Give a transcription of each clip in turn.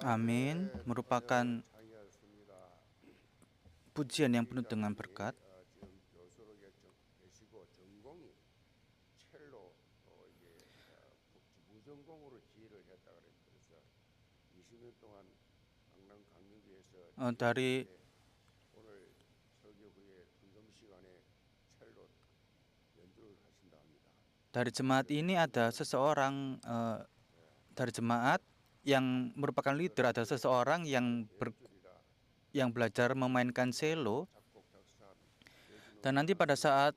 Amin, merupakan pujian yang penuh dengan berkat. Dari jemaat ini ada seseorang dari jemaat yang merupakan leader, ada seseorang yang belajar memainkan cello. Dan nanti pada saat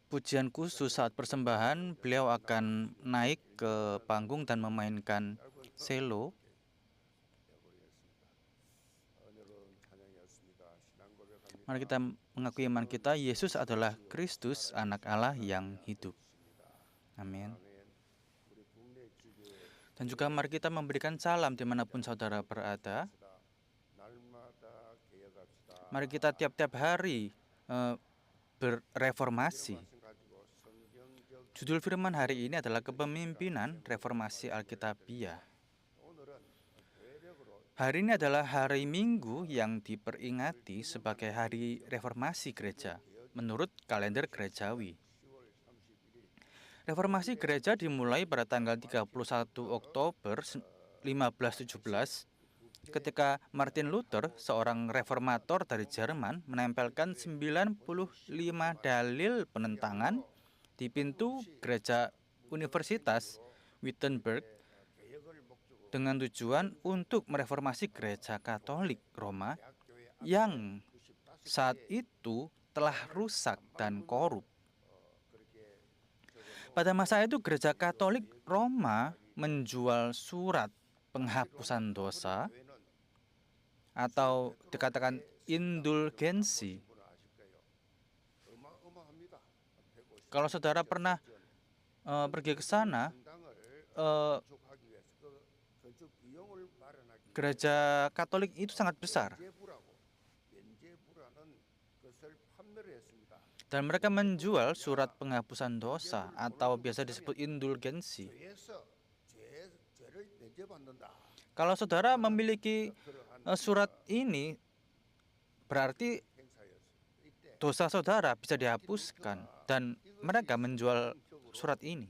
pujian khusus, saat persembahan, beliau akan naik ke panggung dan memainkan cello. Mari kita mengakui iman kita, Yesus adalah Kristus, Anak Allah yang hidup. Amin. Dan juga mari kita memberikan salam dimanapun saudara berada. Mari kita tiap-tiap hari bereformasi. Judul firman hari ini adalah Kepemimpinan Reformasi Alkitabiah. Hari ini adalah hari Minggu yang diperingati sebagai hari reformasi gereja menurut kalender gerejawi. Reformasi gereja dimulai pada tanggal 31 Oktober 1517 ketika Martin Luther, seorang reformator dari Jerman, menempelkan 95 dalil penentangan di pintu gereja Universitas Wittenberg dengan tujuan untuk mereformasi gereja Katolik Roma yang saat itu telah rusak dan korup. Pada masa itu gereja Katolik Roma menjual surat penghapusan dosa atau dikatakan indulgensi. Kalau saudara pernah pergi ke sana, gereja Katolik itu sangat besar. Dan mereka menjual surat penghapusan dosa atau biasa disebut indulgensi. Kalau saudara memiliki surat ini, berarti dosa saudara bisa dihapuskan, dan mereka menjual surat ini.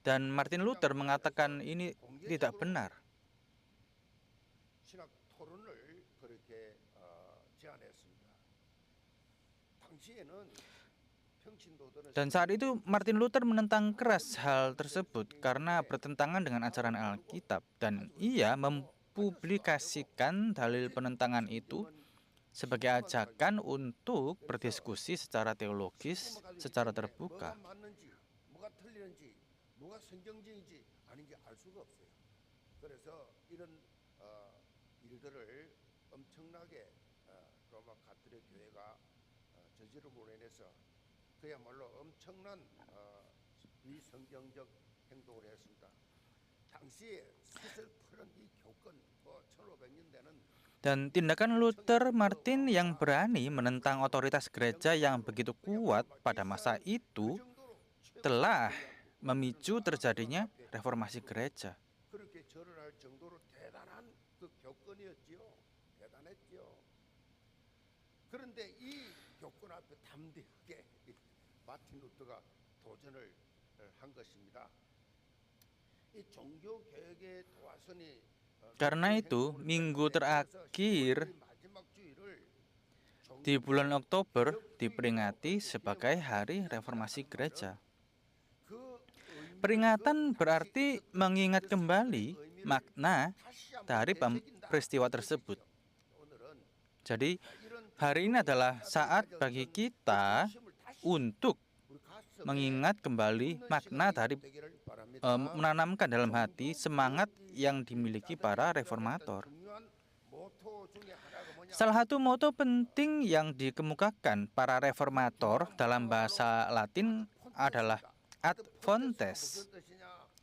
Dan Martin Luther mengatakan ini tidak benar. Dan saat itu Martin Luther menentang keras hal tersebut karena bertentangan dengan ajaran Alkitab, dan ia mempublikasikan dalil penentangan itu sebagai ajakan untuk berdiskusi secara teologis, secara terbuka. Dan tindakan Luther Martin yang berani menentang otoritas gereja yang begitu kuat pada masa itu telah memicu terjadinya reformasi gereja. Karena itu, minggu terakhir di bulan Oktober diperingati sebagai Hari Reformasi Gereja. Peringatan berarti mengingat kembali makna dari peristiwa tersebut. Jadi, hari ini adalah saat bagi kita untuk mengingat kembali makna dari menanamkan dalam hati semangat yang dimiliki para reformator. Salah satu moto penting yang dikemukakan para reformator dalam bahasa Latin adalah ad fontes,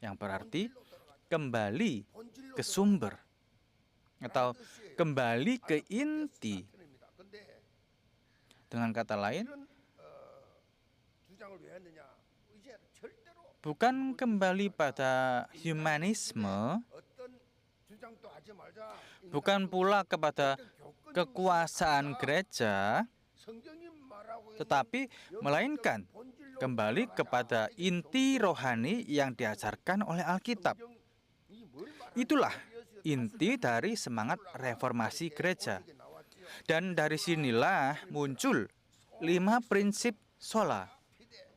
yang berarti kembali ke sumber atau kembali ke inti. Dengan kata lain, bukan kembali pada humanisme, bukan pula kepada kekuasaan gereja, tetapi melainkan kembali kepada inti rohani yang diajarkan oleh Alkitab. Itulah inti dari semangat reformasi gereja. Dan dari sinilah muncul 5 prinsip sola.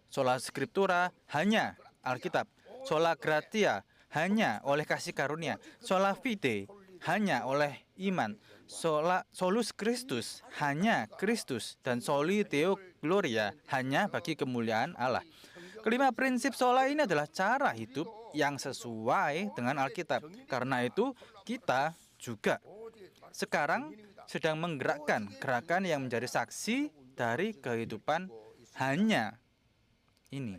Sola scriptura, hanya Alkitab. Sola gratia, hanya oleh kasih karunia. Sola fide, hanya oleh iman. Solus Christus, hanya Kristus. Dan soli Deo gloria, hanya bagi kemuliaan Allah. Kelima prinsip sola ini adalah cara hidup yang sesuai dengan Alkitab. Karena itu kita juga sekarang sedang menggerakkan gerakan yang menjadi saksi dari kehidupan hanya ini.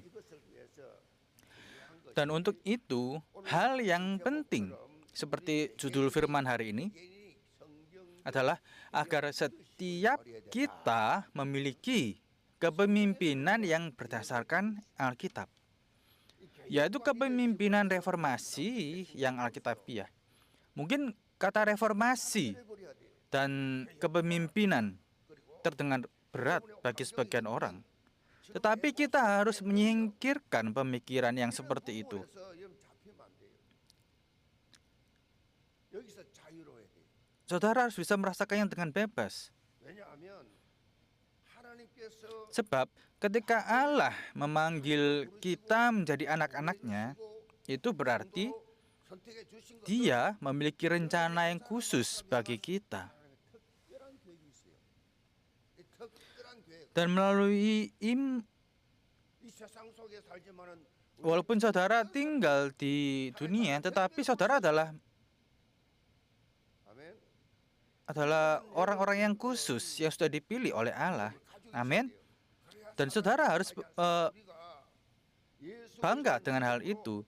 Dan untuk itu, hal yang penting seperti judul firman hari ini adalah agar setiap kita memiliki kepemimpinan yang berdasarkan Alkitab, yaitu kepemimpinan reformasi yang Alkitabiah. Mungkin kata reformasi dan kepemimpinan terdengar berat bagi sebagian orang. Tetapi kita harus menyingkirkan pemikiran yang seperti itu. Saudara harus bisa merasakannya dengan bebas. Sebab ketika Allah memanggil kita menjadi anak-anaknya, itu berarti Dia memiliki rencana yang khusus bagi kita. Dan melalui walaupun saudara tinggal di dunia, tetapi saudara adalah orang-orang yang khusus yang sudah dipilih oleh Allah. Amin. Dan saudara harus bangga dengan hal itu.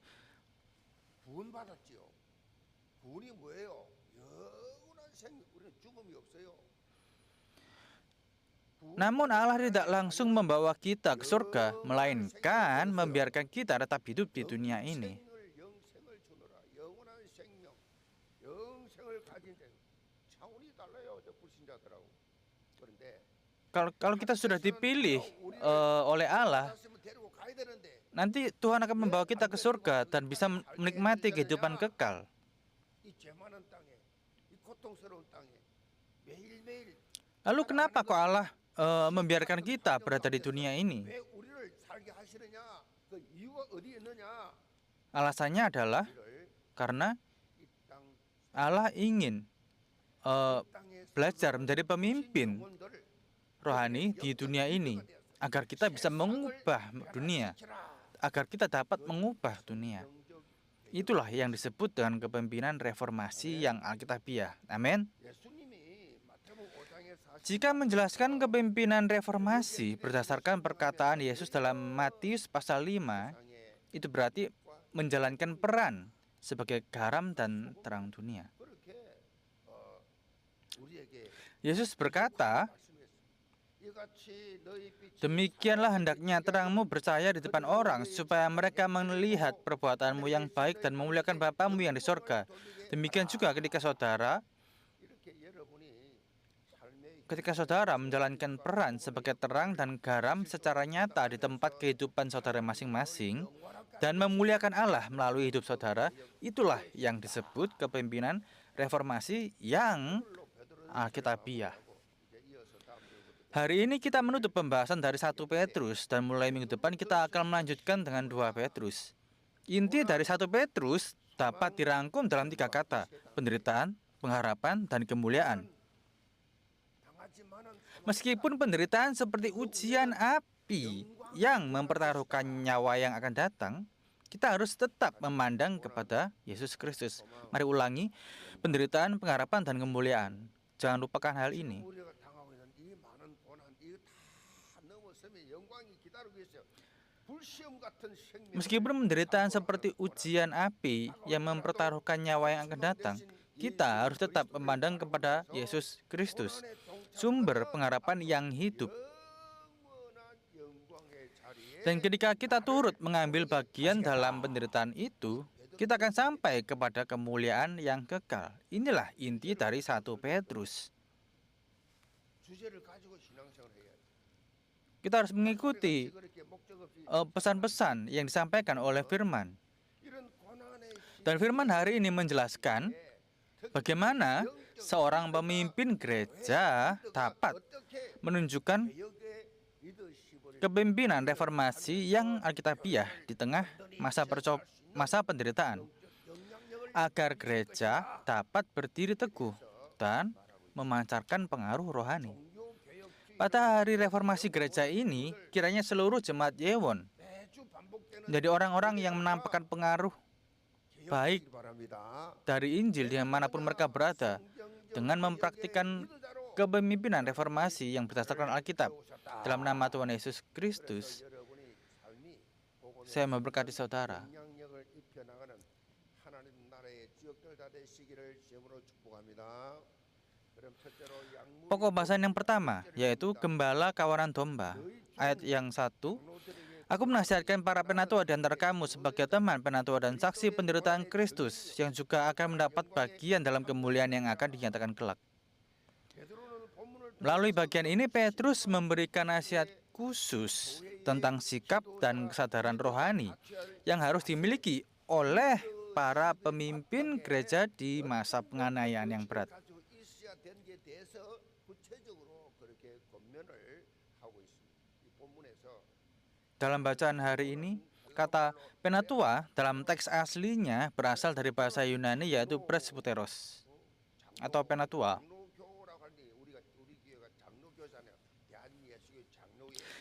Namun Allah tidak langsung membawa kita ke surga, melainkan membiarkan kita tetap hidup di dunia ini. Kalau kita sudah dipilih oleh Allah, nanti Tuhan akan membawa kita ke surga dan bisa menikmati kehidupan kekal. Lalu kenapa kok Allah membiarkan kita berada di dunia ini? Alasannya adalah karena Allah ingin belajar menjadi pemimpin rohani di dunia ini, agar kita bisa mengubah dunia, agar kita dapat mengubah dunia. Itulah yang disebut dengan kepemimpinan reformasi yang Alkitabiah. Amin. Jika menjelaskan kepemimpinan reformasi berdasarkan perkataan Yesus dalam Matius pasal 5, itu berarti menjalankan peran sebagai garam dan terang dunia. Yesus berkata, "Demikianlah hendaknya terangmu bercahaya di depan orang, supaya mereka melihat perbuatanmu yang baik dan memuliakan Bapamu yang di sorga. Demikian juga ketika saudara menjalankan peran sebagai terang dan garam secara nyata di tempat kehidupan saudara masing-masing, dan memuliakan Allah melalui hidup saudara, itulah yang disebut kepemimpinan reformasi yang Alkitabiah." Hari ini kita menutup pembahasan dari 1 Petrus, dan mulai minggu depan kita akan melanjutkan dengan 2 Petrus. Inti dari 1 Petrus dapat dirangkum dalam 3 kata: penderitaan, pengharapan, dan kemuliaan. Meskipun penderitaan seperti ujian api yang mempertaruhkan nyawa yang akan datang, kita harus tetap memandang kepada Yesus Kristus. Mari ulangi, penderitaan, pengharapan, dan kemuliaan. Jangan lupakan hal ini. Meskipun penderitaan seperti ujian api yang mempertaruhkan nyawa yang akan datang, kita harus tetap memandang kepada Yesus Kristus, sumber pengharapan yang hidup. Dan ketika kita turut mengambil bagian dalam penderitaan itu, kita akan sampai kepada kemuliaan yang kekal. Inilah inti dari 1 Petrus. Kita harus mengikuti pesan-pesan yang disampaikan oleh firman. Dan firman hari ini menjelaskan bagaimana seorang pemimpin gereja dapat menunjukkan kepemimpinan reformasi yang alkitabiah di tengah masa penderitaan, agar gereja dapat berdiri teguh dan memancarkan pengaruh rohani. Pada hari reformasi gereja ini, kiranya seluruh jemaat Yewon menjadi orang-orang yang menampakkan pengaruh baik dari Injil dimanapun mereka berada, dengan mempraktikkan kepemimpinan reformasi yang berdasarkan Alkitab. Dalam nama Tuhan Yesus Kristus, saya memberkati saudara. Pokok bahasan yang pertama, yaitu Gembala Kawanan Domba. Ayat yang 1, aku menasihatkan para penatua di antara kamu sebagai teman penatua dan saksi penderitaan Kristus, yang juga akan mendapat bagian dalam kemuliaan yang akan dinyatakan kelak. Melalui bagian ini, Petrus memberikan nasihat khusus tentang sikap dan kesadaran rohani yang harus dimiliki oleh para pemimpin gereja di masa penganiayaan yang berat. Dalam bacaan hari ini, kata penatua dalam teks aslinya berasal dari bahasa Yunani, yaitu presbyteros atau penatua.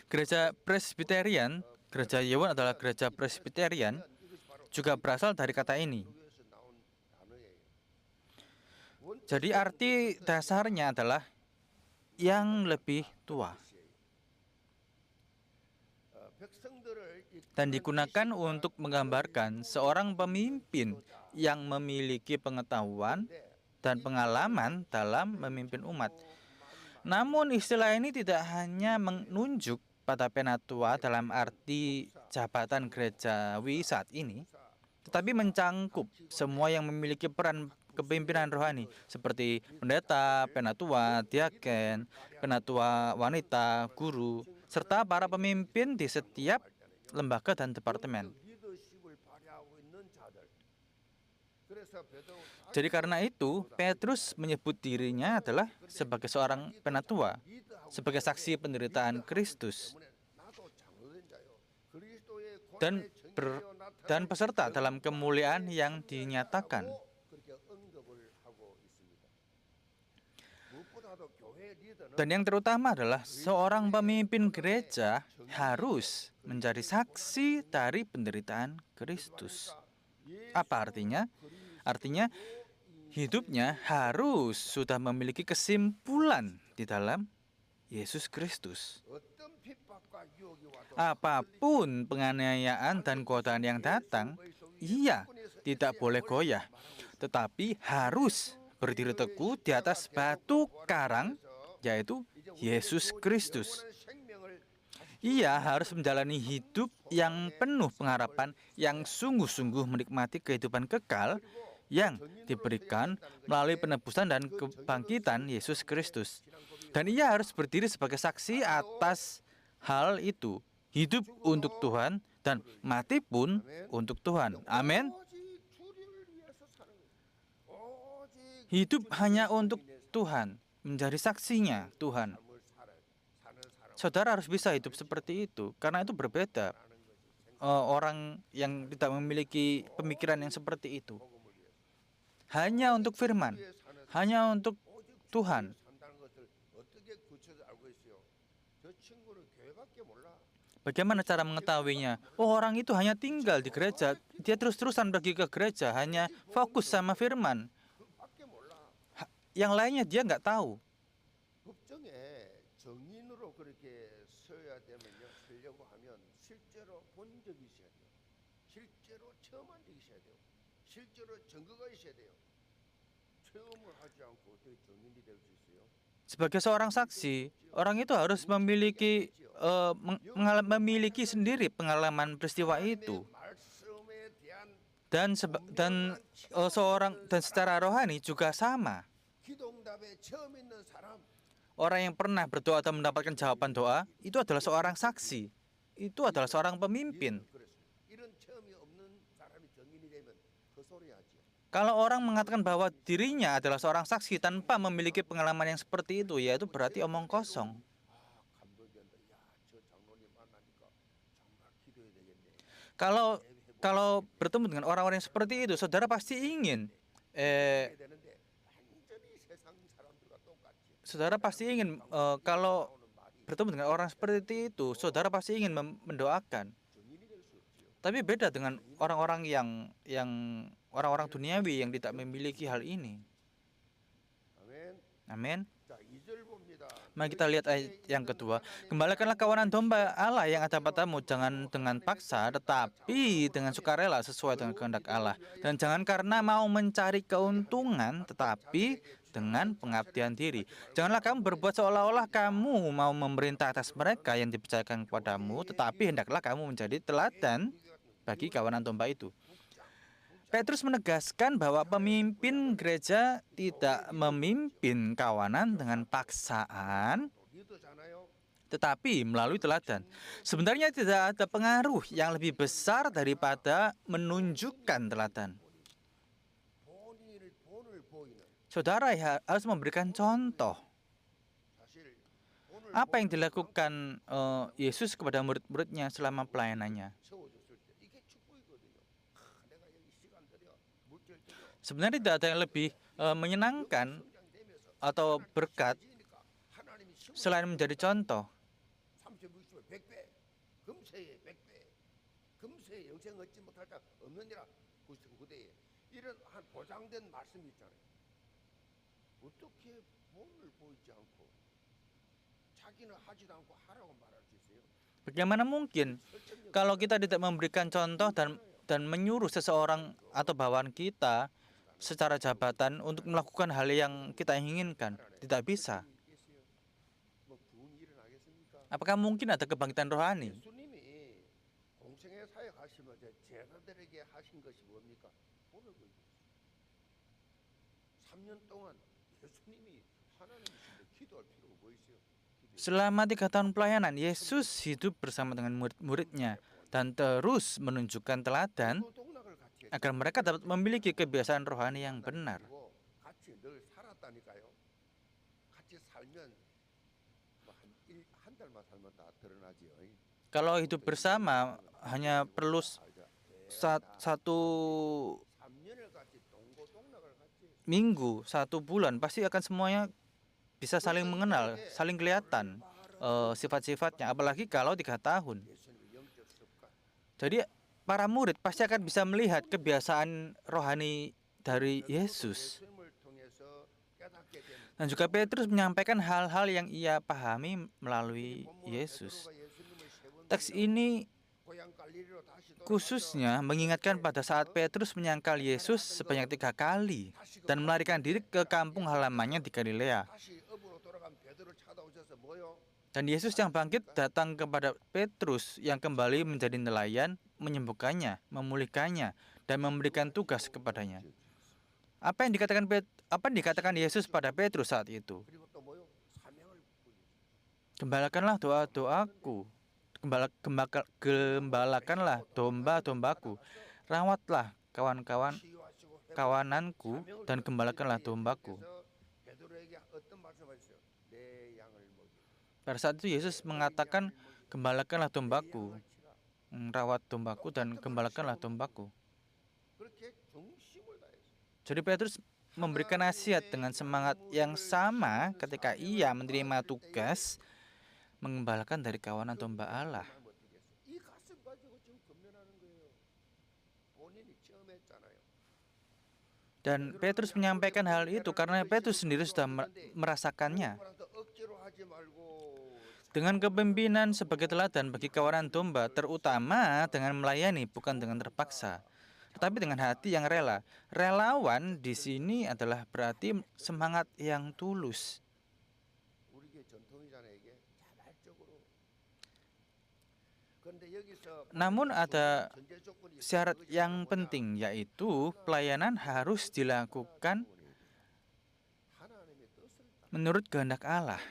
Gereja Presbyterian, gereja Yewon adalah gereja Presbyterian, juga berasal dari kata ini. Jadi arti dasarnya adalah yang lebih tua, dan digunakan untuk menggambarkan seorang pemimpin yang memiliki pengetahuan dan pengalaman dalam memimpin umat. Namun istilah ini tidak hanya menunjuk pada penatua dalam arti jabatan gerejawi saat ini, tetapi mencangkup semua yang memiliki peran kepemimpinan rohani, seperti pendeta, penatua, diaken, penatua wanita, guru, serta para pemimpin di setiap lembaga dan departemen. Jadi karena itu, Petrus menyebut dirinya adalah sebagai seorang penatua, sebagai saksi penderitaan Kristus, dan peserta dalam kemuliaan yang dinyatakan. Dan yang terutama adalah seorang pemimpin gereja harus menjadi saksi dari penderitaan Kristus. Apa artinya? Artinya, hidupnya harus sudah memiliki kesimpulan di dalam Yesus Kristus. Apapun penganiayaan dan godaan yang datang, ia tidak boleh goyah, tetapi harus berdiri teguh di atas batu karang, yaitu Yesus Kristus. Ia harus menjalani hidup yang penuh pengharapan, yang sungguh-sungguh menikmati kehidupan kekal yang diberikan melalui penebusan dan kebangkitan Yesus Kristus. Dan ia harus berdiri sebagai saksi atas hal itu, hidup untuk Tuhan dan mati pun untuk Tuhan. Amin. Hidup hanya untuk Tuhan, menjadi saksinya Tuhan. Saudara harus bisa hidup seperti itu, karena itu berbeda. Orang yang tidak memiliki pemikiran yang seperti itu, hanya untuk firman, hanya untuk Tuhan. Bagaimana cara mengetahuinya? Oh, orang itu hanya tinggal di gereja, dia terus-terusan pergi ke gereja, hanya fokus sama firman. Yang lainnya dia nggak tahu. Sebagai seorang saksi, orang itu harus memiliki memiliki sendiri pengalaman peristiwa itu. Dan secara rohani juga sama. Orang yang pernah berdoa atau mendapatkan jawaban doa itu adalah seorang saksi. Itu adalah seorang pemimpin. Kalau orang mengatakan bahwa dirinya adalah seorang saksi tanpa memiliki pengalaman yang seperti itu, ya itu berarti omong kosong. Kalau bertemu dengan orang-orang yang seperti itu, saudara pasti ingin kalau bertemu dengan orang seperti itu, saudara pasti ingin mendoakan. Tapi beda dengan orang-orang yang orang-orang duniawi yang tidak memiliki hal ini. Amin. Mari kita lihat ayat yang kedua. Gembalakanlah kawanan domba Allah yang ada padamu, jangan dengan paksa, tetapi dengan sukarela sesuai dengan kehendak Allah. Dan jangan karena mau mencari keuntungan, tetapi dengan pengabdian diri. Janganlah kamu berbuat seolah-olah kamu mau memerintah atas mereka yang dipercayakan kepadamu, tetapi hendaklah kamu menjadi teladan bagi kawanan domba itu. Petrus menegaskan bahwa pemimpin gereja tidak memimpin kawanan dengan paksaan, tetapi melalui teladan. Sebenarnya tidak ada pengaruh yang lebih besar daripada menunjukkan teladan. Saudara harus memberikan contoh. Apa yang dilakukan Yesus kepada murid-muridnya selama pelayanannya? Sebenarnya tidak ada yang lebih menyenangkan atau berkat selain menjadi contoh. Bagaimana mungkin kalau kita tidak memberikan contoh dan menyuruh seseorang atau bawahan kita secara jabatan untuk melakukan hal yang kita inginkan? Tidak bisa. Apakah mungkin ada kebangkitan rohani? Selama 3 tahun pelayanan, Yesus hidup bersama dengan murid-muridnya dan terus menunjukkan teladan agar mereka dapat memiliki kebiasaan rohani yang benar. Kalau hidup bersama hanya perlu satu minggu, 1 bulan, pasti akan semuanya bisa saling mengenal, saling kelihatan sifat-sifatnya, apalagi kalau 3 tahun. Jadi para murid pasti akan bisa melihat kebiasaan rohani dari Yesus. Dan juga Petrus menyampaikan hal-hal yang ia pahami melalui Yesus. Teks ini khususnya mengingatkan pada saat Petrus menyangkal Yesus sebanyak 3 kali dan melarikan diri ke kampung halamannya di Galilea. Dan Yesus yang bangkit datang kepada Petrus yang kembali menjadi nelayan, menyembuhkannya, memulihkannya, dan memberikan tugas kepadanya. Apa yang dikatakan Yesus pada Petrus saat itu? Gembalakanlah doa-doaku, gembalakanlah domba-dombaku, rawatlah kawananku, dan gembalakanlah dombaku. Pada saat itu Yesus mengatakan, gembalakanlah dombaku, rawat dombaku, dan gembalakanlah dombaku. Jadi Petrus memberikan nasihat dengan semangat yang sama ketika ia menerima tugas mengembalakan dari kawanan domba Allah. Dan Petrus menyampaikan hal itu karena Petrus sendiri sudah merasakannya. Dengan kepemimpinan sebagai teladan bagi kawanan domba, terutama dengan melayani bukan dengan terpaksa, tetapi dengan hati yang rela. Relawan di sini adalah berarti semangat yang tulus. Namun ada syarat yang penting, yaitu pelayanan harus dilakukan menurut kehendak Allah,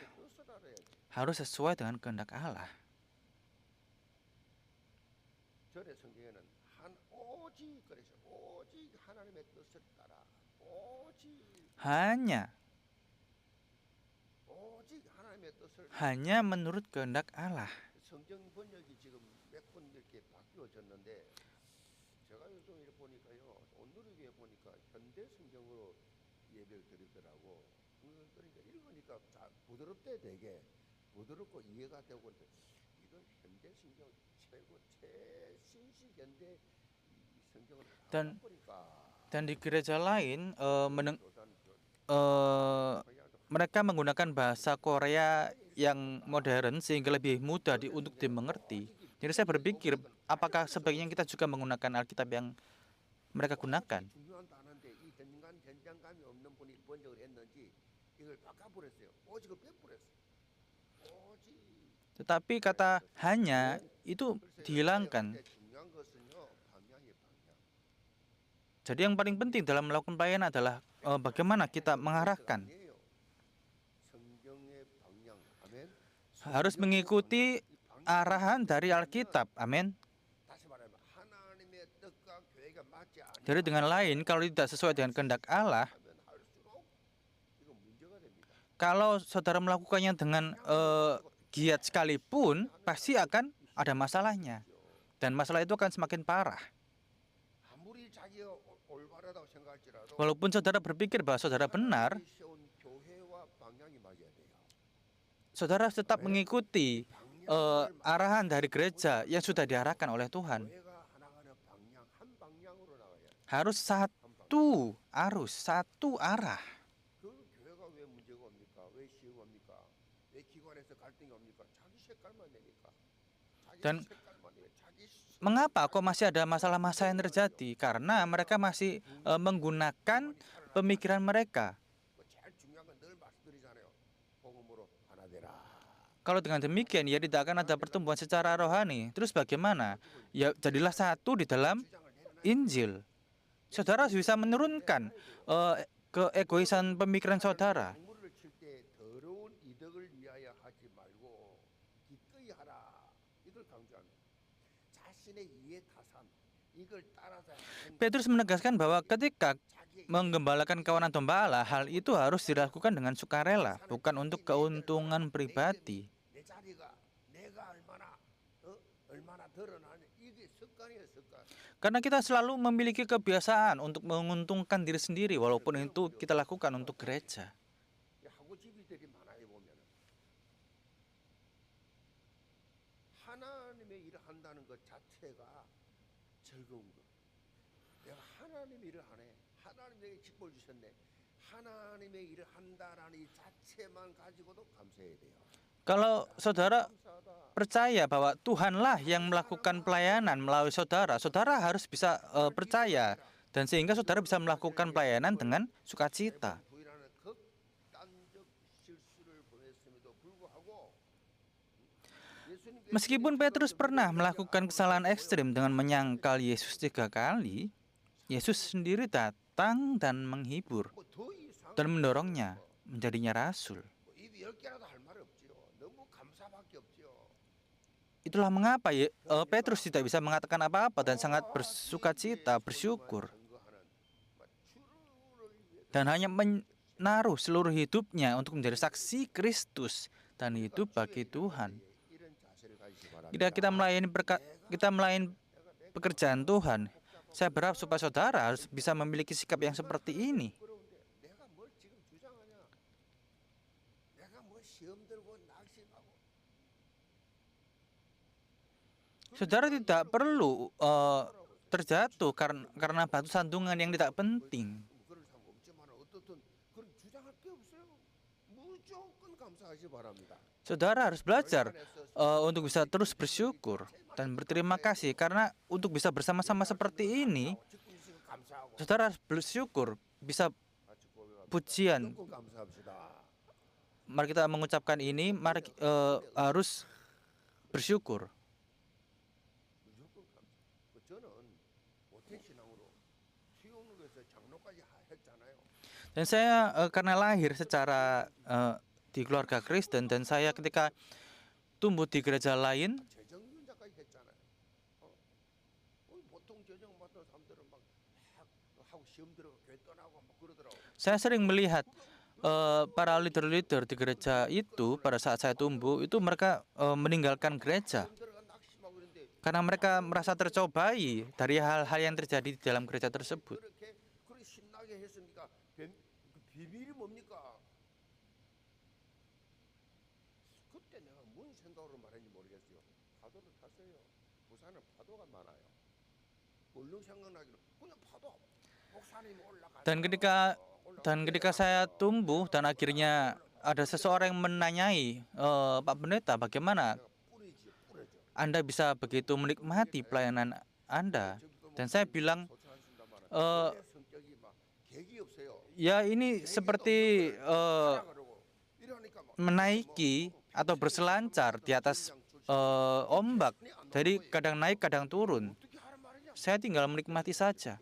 harus sesuai dengan kehendak Allah. Hanya menurut kehendak Allah. Dan di gereja lain mereka menggunakan bahasa Korea yang modern sehingga lebih mudah untuk dimengerti. Jadi saya berpikir, apakah sebaiknya kita juga menggunakan Alkitab yang mereka gunakan? Tetapi kata hanya itu dihilangkan. Jadi yang paling penting dalam melakukan pelayanan adalah bagaimana kita mengarahkan. Harus mengikuti arahan dari Alkitab. Amin. Jadi dengan lain, kalau tidak sesuai dengan kehendak Allah, kalau saudara melakukannya dengan giat sekalipun, pasti akan ada masalahnya. Dan masalah itu akan semakin parah. Walaupun saudara berpikir bahwa saudara benar, saudara tetap mengikuti arahan dari gereja yang sudah diarahkan oleh Tuhan. Harus satu arus, satu arah. Dan mengapa kok masih ada masalah-masalah yang terjadi? Karena mereka masih menggunakan pemikiran mereka. Kalau dengan demikian, ya tidak akan ada pertumbuhan secara rohani. Terus bagaimana? Ya jadilah satu di dalam Injil. Saudara bisa menurunkan keegoisan pemikiran saudara. Petrus menegaskan bahwa ketika menggembalakan kawanan domba Allah, hal itu harus dilakukan dengan sukarela, bukan untuk keuntungan pribadi. Karena kita selalu memiliki kebiasaan untuk menguntungkan diri sendiri, walaupun itu kita lakukan untuk gereja. Kalau saudara percaya bahwa Tuhanlah yang melakukan pelayanan melalui saudara, saudara harus bisa percaya, dan sehingga saudara bisa melakukan pelayanan dengan sukacita. Meskipun Petrus pernah melakukan kesalahan ekstrim dengan menyangkal Yesus 3 kali, Yesus sendiri datang dan menghibur dan mendorongnya menjadinya rasul. Itulah mengapa Petrus tidak bisa mengatakan apa-apa dan sangat bersukacita, bersyukur. Dan hanya menaruh seluruh hidupnya untuk menjadi saksi Kristus dan hidup bagi Tuhan. Kita melayani pekerjaan Tuhan. Saya berharap supaya saudara harus bisa memiliki sikap yang seperti ini. Saudara tidak perlu terjatuh karena batu sandungan yang tidak penting. Saudara harus belajar untuk bisa terus bersyukur dan berterima kasih, karena untuk bisa bersama-sama seperti ini, saudara harus bersyukur, bisa pujian. Mari kita mengucapkan ini, mari harus bersyukur. Dan saya karena lahir secara di keluarga Kristen, dan saya ketika tumbuh di gereja lain, saya sering melihat para leader-leader di gereja itu pada saat saya tumbuh itu mereka meninggalkan gereja karena mereka merasa tercobai dari hal-hal yang terjadi di dalam gereja tersebut. Dan ketika saya tumbuh dan akhirnya ada seseorang yang menanyai, Pak Pendeta, bagaimana Anda bisa begitu menikmati pelayanan Anda? Dan saya bilang, ya ini seperti menaiki atau berselancar di atas ombak, jadi kadang naik kadang turun. Saya tinggal menikmati saja.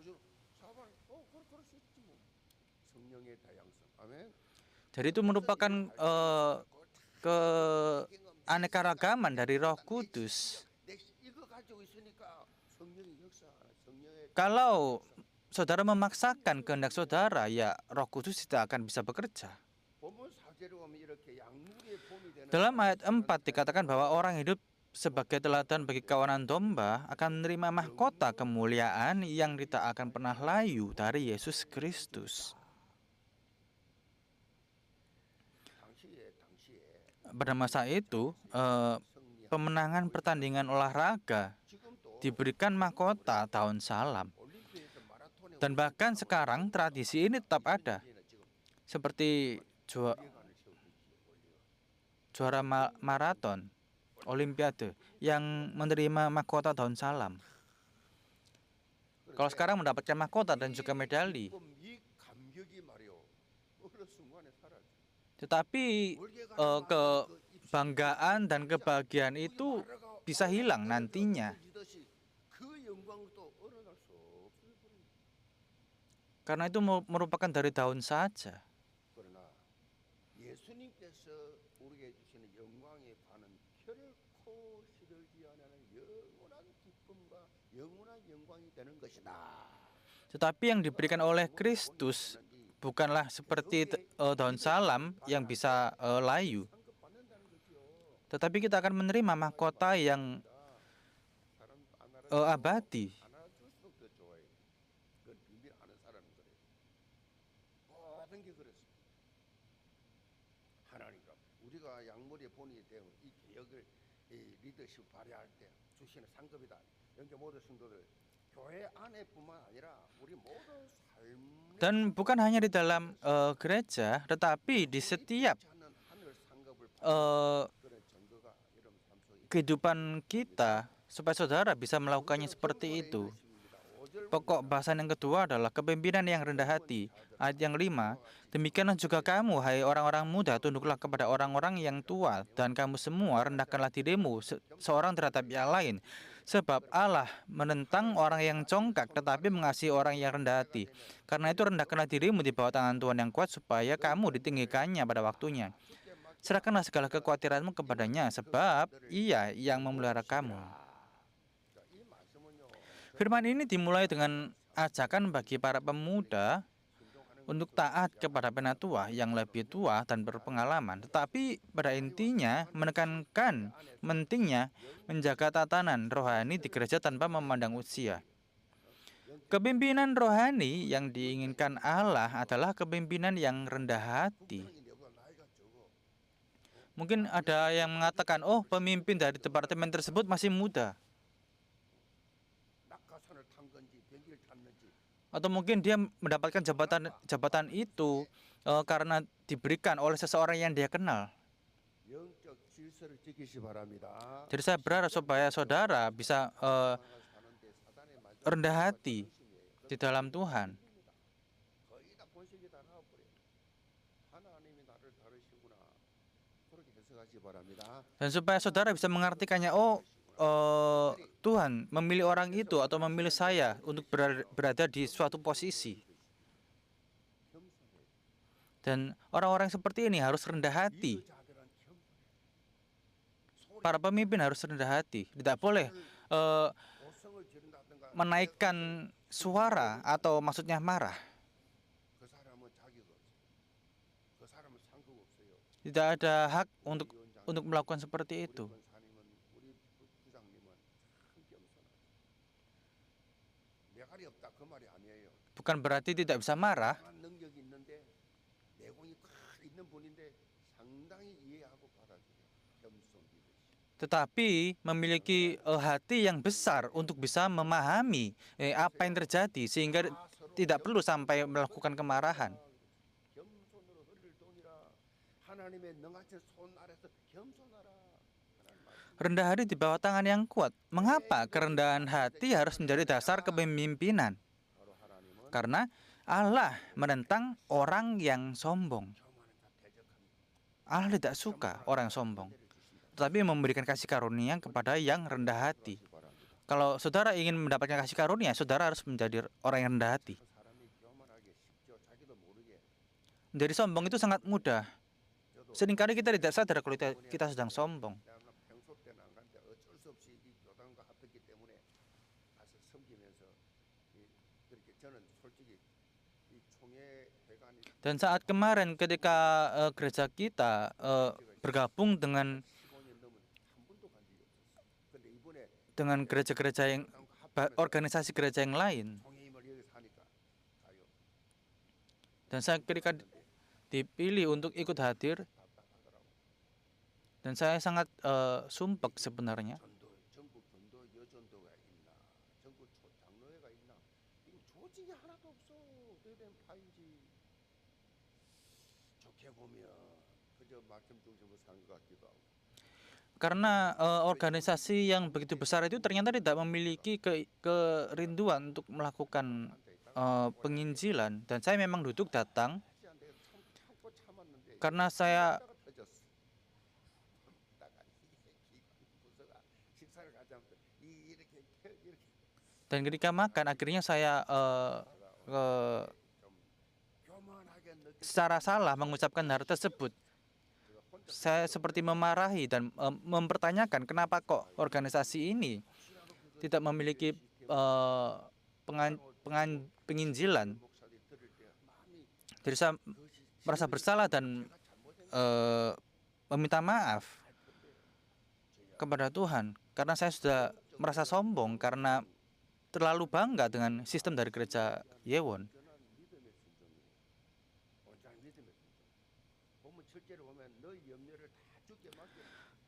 Jadi itu merupakan keanekaragaman dari Roh Kudus. Kalau saudara memaksakan kehendak saudara, ya Roh Kudus tidak akan bisa bekerja. Dalam ayat 4 dikatakan bahwa orang hidup sebagai teladan bagi kawanan domba akan menerima mahkota kemuliaan yang tidak akan pernah layu dari Yesus Kristus. Pada masa itu, pemenangan pertandingan olahraga diberikan mahkota tahun salam. Dan bahkan sekarang tradisi ini tetap ada. Seperti juara maraton, olimpiade, yang menerima mahkota tahun salam. Kalau sekarang mendapatkan mahkota dan juga medali. Tetapi kebanggaan dan kebahagiaan itu bisa hilang nantinya. Karena itu merupakan dari daun saja. Tetapi yang diberikan oleh Kristus bukanlah seperti daun salam yang bisa layu. Tetapi kita akan menerima mahkota yang abadi. Dan bukan hanya di dalam gereja, tetapi di setiap kehidupan kita, supaya saudara bisa melakukannya seperti itu. Pokok bahasan yang kedua adalah kepemimpinan yang rendah hati. Ayat yang 5, demikianlah juga kamu, hai orang-orang muda, tunduklah kepada orang-orang yang tua, dan kamu semua rendahkanlah dirimu seorang terhadap yang lain. Sebab Allah menentang orang yang congkak, tetapi mengasihi orang yang rendah hati. Karena itu rendahkanlah dirimu di bawah tangan Tuhan yang kuat, supaya kamu ditinggikannya pada waktunya. Serahkanlah segala kekhawatiranmu kepadanya, sebab Ia yang memelihara kamu. Firman ini dimulai dengan ajakan bagi para pemuda untuk taat kepada penatua yang lebih tua dan berpengalaman. Tetapi pada intinya menekankan pentingnya menjaga tatanan rohani di gereja tanpa memandang usia. Kepemimpinan rohani yang diinginkan Allah adalah kepemimpinan yang rendah hati. Mungkin ada yang mengatakan, oh pemimpin dari departemen tersebut masih muda. Atau mungkin dia mendapatkan jabatan itu karena diberikan oleh seseorang yang dia kenal. Jadi saya berharap supaya saudara bisa rendah hati di dalam Tuhan. Dan supaya saudara bisa mengartikannya, oh Tuhan memilih orang itu atau memilih saya untuk berada di suatu posisi. Dan orang-orang seperti ini harus rendah hati. Para pemimpin harus rendah hati. Tidak boleh menaikkan suara atau maksudnya marah. Tidak ada hak untuk melakukan seperti itu. Bukan berarti tidak bisa marah, tetapi memiliki hati yang besar untuk bisa memahami apa yang terjadi sehingga tidak perlu sampai melakukan kemarahan. Rendah hati di bawah tangan yang kuat. Mengapa kerendahan hati harus menjadi dasar kepemimpinan? Karena Allah menentang orang yang sombong. Allah tidak suka orang yang sombong, tetapi memberikan kasih karunia kepada yang rendah hati. Kalau saudara ingin mendapatkan kasih karunia, saudara harus menjadi orang yang rendah hati. Menjadi sombong itu sangat mudah. Seringkali kita tidak sadar kalau kita sedang sombong. Dan saat kemarin ketika gereja kita bergabung dengan gereja-gereja yang organisasi gereja yang lain, dan saya ketika dipilih untuk ikut hadir, dan saya sangat sumpek sebenarnya. Karena organisasi yang begitu besar itu ternyata tidak memiliki kerinduan untuk melakukan penginjilan, dan saya memang duduk datang karena saya dan ketika makan akhirnya saya secara salah mengucapkan hal tersebut. Saya seperti memarahi dan mempertanyakan kenapa kok organisasi ini tidak memiliki penginjilan. Jadi saya merasa bersalah dan meminta maaf kepada Tuhan karena saya sudah merasa sombong karena terlalu bangga dengan sistem dari gereja Yewon.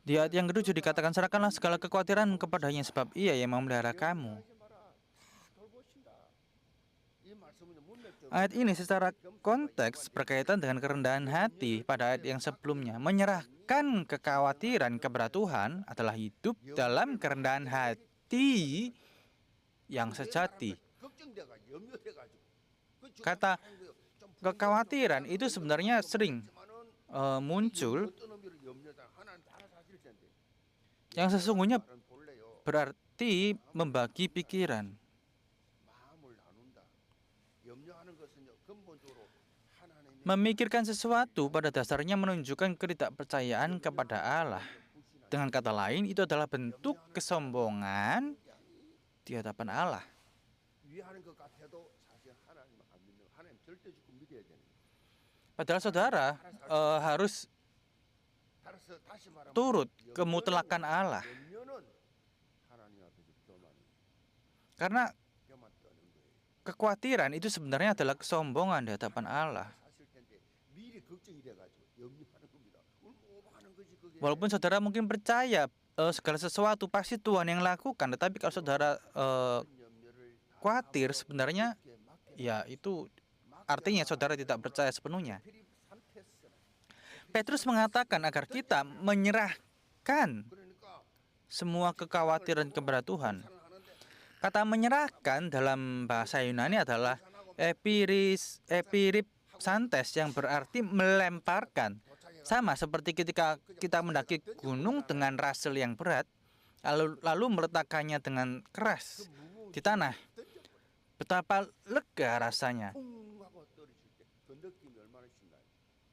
Di ayat yang ke-7 dikatakan, serahkanlah segala kekhawatiran kepadanya sebab ia yang memelihara kamu. Ayat ini secara konteks berkaitan dengan kerendahan hati pada ayat yang sebelumnya. Menyerahkan kekhawatiran kepada Tuhan adalah hidup dalam kerendahan hati yang sejati. Kata kekhawatiran itu sebenarnya sering muncul, yang sesungguhnya berarti membagi pikiran. Memikirkan sesuatu pada dasarnya menunjukkan ketidakpercayaan kepada Allah. Dengan kata lain, itu adalah bentuk kesombongan di hadapan Allah. Padahal saudara harus turut kemutlakan Allah. Karena kekhawatiran itu sebenarnya adalah kesombongan di hadapan Allah. Walaupun saudara mungkin percaya segala sesuatu pasti Tuhan yang lakukan, tetapi kalau saudara khawatir sebenarnya ya itu artinya saudara tidak percaya sepenuhnya. Petrus mengatakan agar kita menyerahkan semua kekhawatiran kepada Tuhan. Kata menyerahkan dalam bahasa Yunani adalah epiripsantes yang berarti melemparkan. Sama seperti ketika kita mendaki gunung dengan rasel yang berat, lalu meletakkannya dengan keras di tanah. Betapa lega rasanya.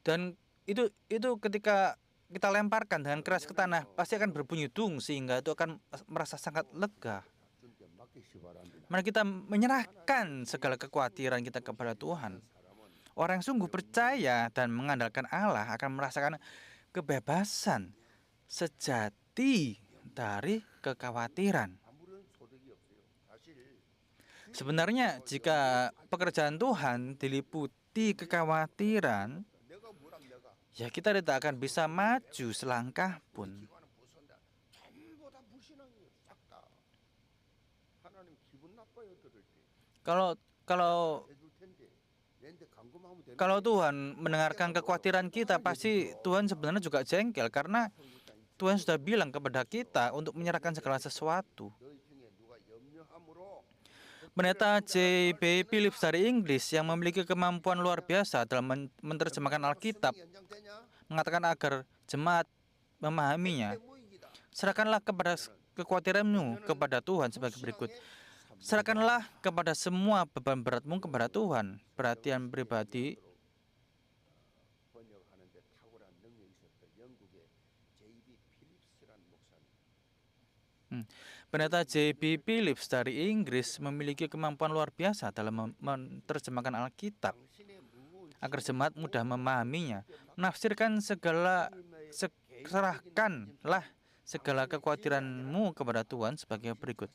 Dan itu ketika kita lemparkan dengan keras ke tanah, pasti akan berbunyi dung, sehingga itu akan merasa sangat lega. Mari kita menyerahkan segala kekhawatiran kita kepada Tuhan. Orang yang sungguh percaya dan mengandalkan Allah akan merasakan kebebasan sejati dari kekhawatiran. Sebenarnya jika pekerjaan Tuhan diliputi kekhawatiran, ya kita tidak akan bisa maju selangkah pun. Kalau Tuhan mendengarkan kekhawatiran kita, pasti Tuhan sebenarnya juga jengkel, karena Tuhan sudah bilang kepada kita untuk menyerahkan segala sesuatu. Pendeta J.B. Phillips dari Inggris yang memiliki kemampuan luar biasa dalam menerjemahkan Alkitab mengatakan agar jemaat memahaminya. Serahkanlah kepada kekhawatiranmu kepada Tuhan sebagai berikut. Serahkanlah kepada semua beban beratmu kepada Tuhan. Perhatian pribadi. Pendeta J.B. Phillips dari Inggris memiliki kemampuan luar biasa dalam menerjemahkan Alkitab agar jemaat mudah memahaminya. Serahkanlah segala kekhawatiranmu kepada Tuhan sebagai berikut.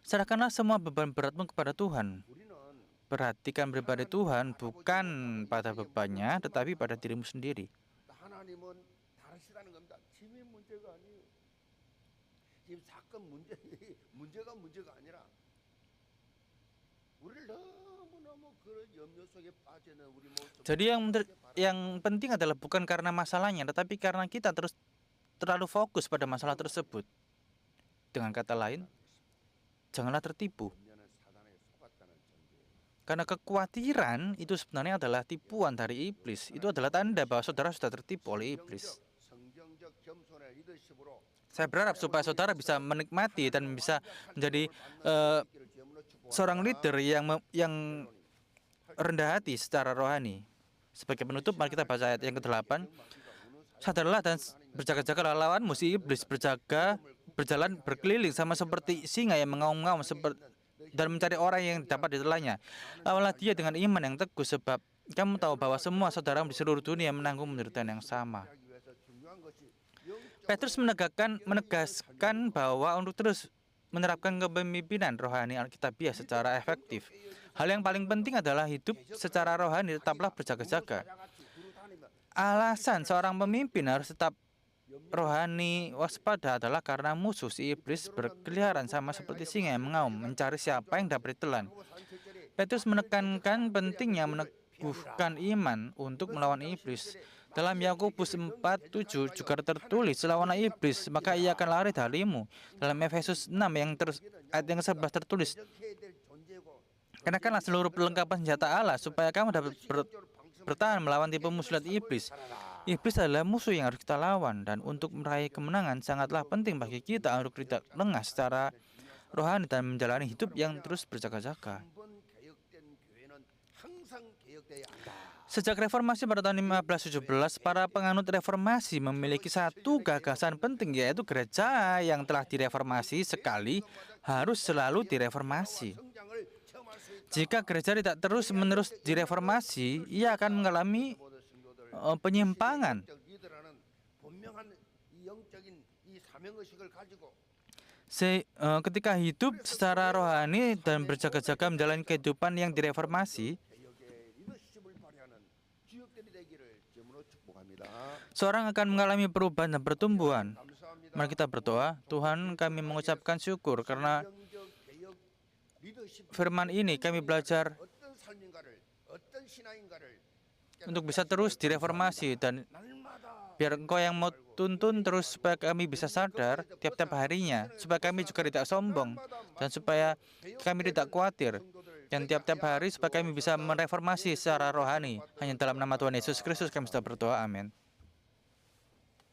Serahkanlah semua beban beratmu kepada Tuhan. Perhatikan pribadi Tuhan bukan pada bebannya, tetapi pada dirimu sendiri. Jadi yang penting adalah bukan karena masalahnya, tetapi karena kita terlalu fokus pada masalah tersebut. Dengan kata lain, janganlah tertipu. Karena kekhawatiran itu sebenarnya adalah tipuan dari iblis. Itu adalah tanda bahwa saudara sudah tertipu oleh iblis. Saya berharap supaya saudara bisa menikmati dan bisa menjadi seorang leader yang rendah hati secara rohani. Sebagai penutup, mari kita baca ayat yang ke-8. Sadarlah dan berjaga-jagalah lawanmu si iblis berjalan berkeliling sama seperti singa yang mengaum-ngaum dan mencari orang yang dapat ditelannya. Lawanlah dia dengan iman yang teguh, sebab kamu tahu bahwa semua saudaramu di seluruh dunia menanggung penderitaan yang sama. Petrus menegaskan bahwa untuk terus menerapkan kepemimpinan rohani Alkitabiah secara efektif, hal yang paling penting adalah hidup secara rohani tetaplah berjaga-jaga. Alasan seorang pemimpin harus tetap rohani waspada adalah karena musuh si iblis berkeliaran sama seperti singa yang mengaum mencari siapa yang dapat ditelan. Petrus menekankan pentingnya meneguhkan iman untuk melawan iblis. Dalam Yakobus 4:7 juga tertulis, lawanlah iblis, maka ia akan lari darimu. Dalam Efesus 6 ayat yang 11 tertulis, kenakanlah seluruh perlengkapan senjata Allah supaya kamu dapat bertahan melawan tipu muslihat iblis. Iblis adalah musuh yang harus kita lawan, dan untuk meraih kemenangan sangatlah penting bagi kita untuk tidak lengah secara rohani dan menjalani hidup yang terus berjaga-jaga. Sejak reformasi pada tahun 1517, para penganut reformasi memiliki satu gagasan penting, yaitu gereja yang telah direformasi sekali harus selalu direformasi. Jika gereja tidak terus-menerus direformasi, ia akan mengalami penyimpangan. Ketika hidup secara rohani dan berjaga-jaga menjalani kehidupan yang direformasi, seorang akan mengalami perubahan dan pertumbuhan. Mari kita berdoa. Tuhan, kami mengucapkan syukur karena firman ini kami belajar untuk bisa terus direformasi, dan biar Engkau yang mau tuntun terus supaya kami bisa sadar tiap-tiap harinya, supaya kami juga tidak sombong, dan supaya kami tidak khawatir, dan tiap-tiap hari supaya kami bisa mereformasi secara rohani. Hanya dalam nama Tuhan Yesus Kristus kami sudah berdoa, amin.